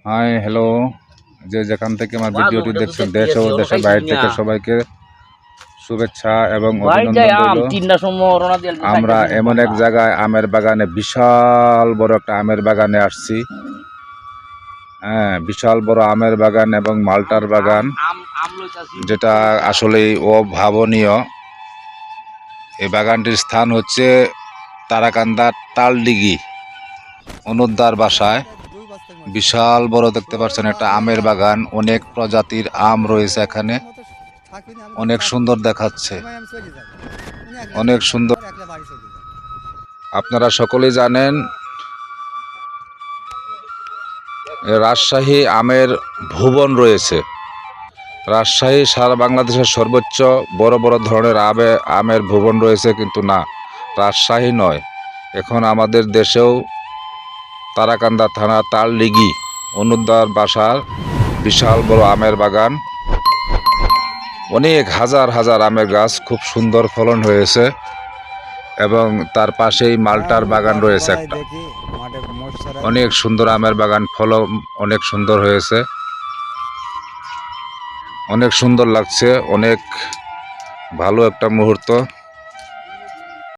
Hi hello, যে যেখান থেকে আমার ভিডিওটি দেখছেন দেশ ও দেশের বাইরে থেকে সবাইকে শুভেচ্ছা এবং অভিনন্দন রইল। আমরা এমন এক জায়গায় আমের বাগানে, বিশাল বড় একটা আমের বাগানে আসছি। হ্যাঁ, বিশাল বড় আমের বাগান এবং মালটার বাগান, যেটা আসলেই অভাবনীয়। এই বাগানটির স্থান হচ্ছে তারাকান্দা তালডিগি অনুদ্দার বাসায়। বিশাল বড় দেখতে পাচ্ছেন একটা আমের বাগান, অনেক প্রজাতির আম রয়েছে এখানে, অনেক সুন্দর দেখাচ্ছে, অনেক সুন্দর। আপনারা সকলেই জানেন রাজশাহী আমের ভুবন রয়েছে। রাজশাহী সারা বাংলাদেশের সর্বোচ্চ বড় বড় ধরনের আমের ভুবন রয়েছে, কিন্তু না, রাজশাহী নয়। এখন আমাদের দেশেও তারাকান্দা থানা তালডিগি অনুদ্দার বাসার বিশাল বড় আমের বাগান, অনেক হাজার হাজার আমের গাছ, খুব সুন্দর ফলন হয়েছে। এবং তার পাশেই মালটার বাগান রয়েছে একটা, অনেক সুন্দর আমের বাগান, ফলন অনেক সুন্দর হয়েছে, অনেক সুন্দর লাগছে, অনেক ভালো একটা মুহূর্ত।